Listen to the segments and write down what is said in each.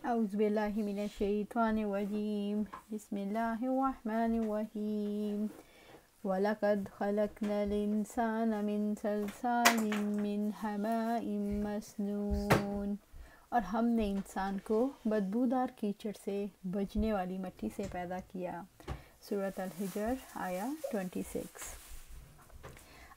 أعوذ بالله من الشيطان الرجيم بسم الله الرحمن الرحيم وَلَقَدْ خَلَقْنَا الْإِنسَانَ مِنْ صَلْصَالٍ مِنْ حَمَإٍ مَسْنُونٍ اور ہم نے انسان کو بدبودار کیچڑ سے بجنے والی مٹی سے پیدا کیا۔ سورۃ الحجر آیا 26۔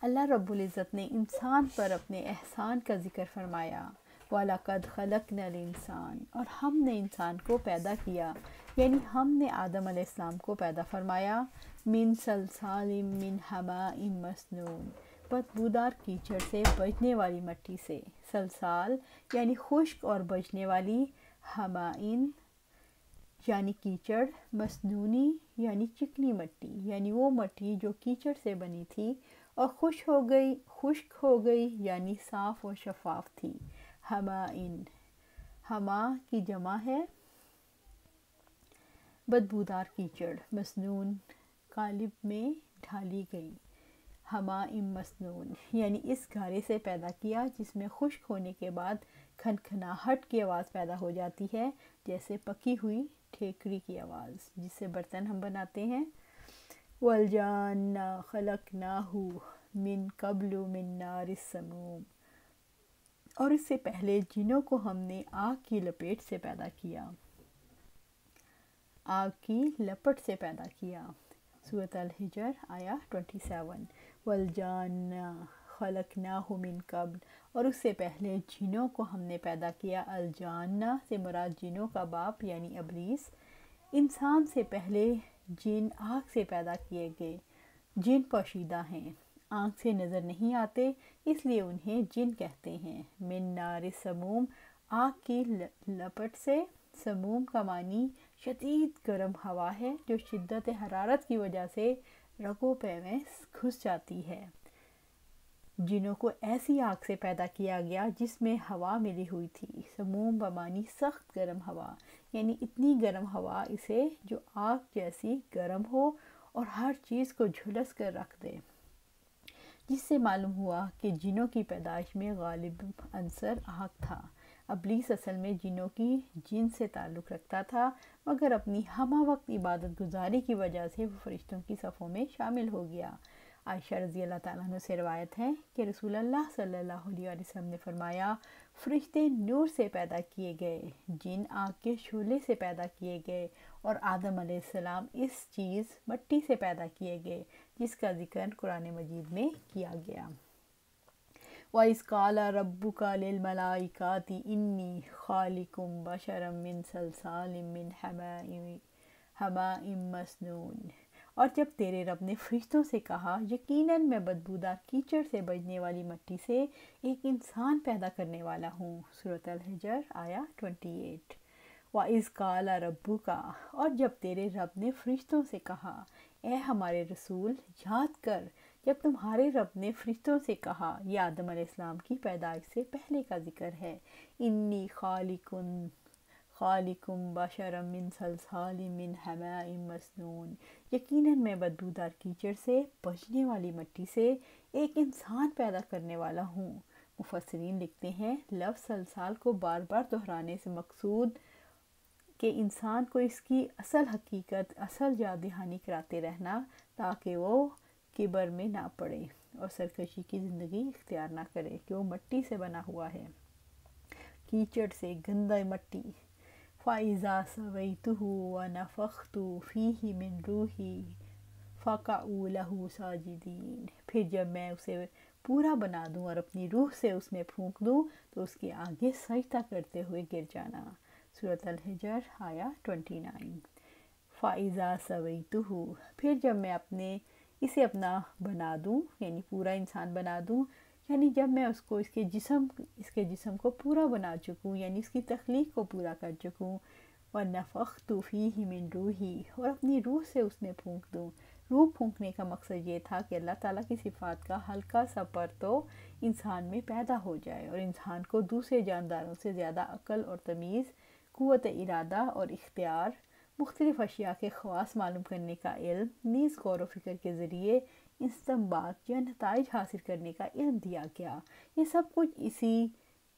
اللہ رب العزت نے انسان پر اپنے احسان کا ذکر فرمایا۔ وَلَقَدْ خَلَقْنَا الْإِنسَانَ اور ہم نے انسان کو پیدا کیا، یعنی ہم نے آدم علیہ السلام کو پیدا فرمایا۔ من صلصال من حماء مسنون بدبودار کیچڑ سے بجنے والی مٹی سے۔ صلصال یعنی خشک اور بجنے والی، حمائن یعنی کیچڑ، مسنونی یعنی چکنی مٹی، یعنی وہ مٹی جو کیچڑ سے بنی تھی اور خشک ہو گئی یعنی صاف اور شفاف تھی۔ حمائن، حما کی جمع ہے بدبودار کیچڑ، مسنون قالب میں ڈھالی گئی۔ حمائم مسنون یعنی اس گارے سے پیدا کیا جس میں خشک ہونے کے بعد کھنکھناہٹ کی آواز پیدا ہو جاتی ہے، جیسے پکی ہوئی ٹھیکری کی آواز جس سے برتن ہم بناتے ہیں۔ وَالْجَانَّ خَلَقْنَاهُ مِنْ قَبْلُ مِنْ نَارِ السَّمُومِ اور اس سے پہلے جنوں کو ہم نے آگ کی لپیٹ سے پیدا کیا، آگ کی لپٹ سے پیدا کیا۔ سورۃ الحجر آیا 27۔ وَالْجَانَّ خَلَقْنَاهُ مِنْ قَبْلُ اور اس سے پہلے جنوں کو ہم نے پیدا کیا۔ الجانہ سے مراد جنوں کا باپ یعنی ابلیس۔ انسان سے پہلے جن آگ سے پیدا کیے گئے۔ جن پوشیدہ ہیں، آنکھ سے نظر نہیں آتے، اس لیے انہیں جن کہتے ہیں۔ من نار سموم آگ کی لپٹ سے۔ سموم کا معنی شدید گرم ہوا ہے جو شدت حرارت کی وجہ سے رگوں پے میں گھس جاتی ہے۔ جنوں کو ایسی آگ سے پیدا کیا گیا جس میں ہوا ملی ہوئی تھی۔ سموم بمعنی سخت گرم ہوا، یعنی اتنی گرم ہوا اسے جو آگ جیسی گرم ہو اور ہر چیز کو جھلس کر رکھ دے، جس سے معلوم ہوا کہ جنوں کی پیدائش میں غالب عنصر آگ تھا۔ ابلیس اصل میں جنوں کی جن سے تعلق رکھتا تھا، مگر اپنی ہمہ وقت عبادت گزاری کی وجہ سے وہ فرشتوں کی صفوں میں شامل ہو گیا۔ عائشہ رضی اللہ تعالیٰ عنہ سے روایت ہے کہ رسول اللہ صلی اللہ علیہ وسلم نے فرمایا، فرشتے نور سے پیدا کیے گئے، جن آگ کے شعلے سے پیدا کیے گئے، اور آدم علیہ السلام اس چیز مٹی سے پیدا کیے گئے جس کا ذکر قرآن مجید میں کیا گیا۔ وَإِذْ قَالَ رَبُّكَ لِلْمَلَائِكَةِ إِنِّي خَالِقٌ بَشَرًا مِنْ صَلْصَالٍ مِنْ حَمَإٍ مَسْنُونٍ اور جب تیرے رب نے فرشتوں سے کہا، یقیناً میں بدبودار کیچڑ سے بجنے والی مٹی سے ایک انسان پیدا کرنے والا ہوں۔ سورۃ الحجر آیا 28۔ وَإِذْ قَالَ رَبُّكَ اور جب تیرے رب نے فرشتوں سے کہا، اے ہمارے رسول یاد کر جب تمہارے رب نے فرشتوں سے کہا، یہ آدم علیہ السلام کی پیدائش سے پہلے کا ذکر ہے۔ انی خالق بشرا من صلصال من حماء مسنون یقیناً میں بدبودار کیچڑ سے بجنے والی مٹی سے ایک انسان پیدا کرنے والا ہوں۔ مفسرین لکھتے ہیں لفظ صلصال کو بار بار دہرانے سے مقصود کہ انسان کو اس کی اصل حقیقت، اصل یاد دہانی کراتے رہنا تاکہ وہ کبر میں نہ پڑے اور سرکشی کی زندگی اختیار نہ کرے کہ وہ مٹی سے بنا ہوا ہے، کیچڑ سے، گندہ مٹی۔ فَإِذَا سَوَيْتُهُ وَنَفَخْتُ فِيهِ مِنْ رُوحِي فَقَعُوا لَهُ سَاجِدِينَ پھر جب میں اسے پورا بنا دوں اور اپنی روح سے اس میں پھونک دوں تو اس کے آگے سجدہ کرتے ہوئے گر جانا۔ سورۃ الحجر آیا 29۔ فَإِذَا سَوَيْتُهُ پھر جب میں اسے اپنا بنا دوں، یعنی پورا انسان بنا دوں، یعنی جب میں اس کے جسم کو پورا بنا چکوں، یعنی اس کی تخلیق کو پورا کر چکوں۔ وَنَفَخْتُ فِيهِ مِنْ رُوحِي اور اپنی روح سے اس میں پھونک دوں۔ روح پھونکنے کا مقصد یہ تھا کہ اللہ تعالیٰ کی صفات کا ہلکا سا پر تو انسان میں پیدا ہو جائے اور انسان کو دوسرے جانداروں سے زیادہ عقل اور تمیز، قوت ارادہ اور اختیار، مختلف اشیاء کے خواص معلوم کرنے کا علم، نیز غور و فکر کے ذریعے استنباط یا نتائج حاصل کرنے کا علم دیا گیا۔ یہ سب کچھ اسی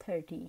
30।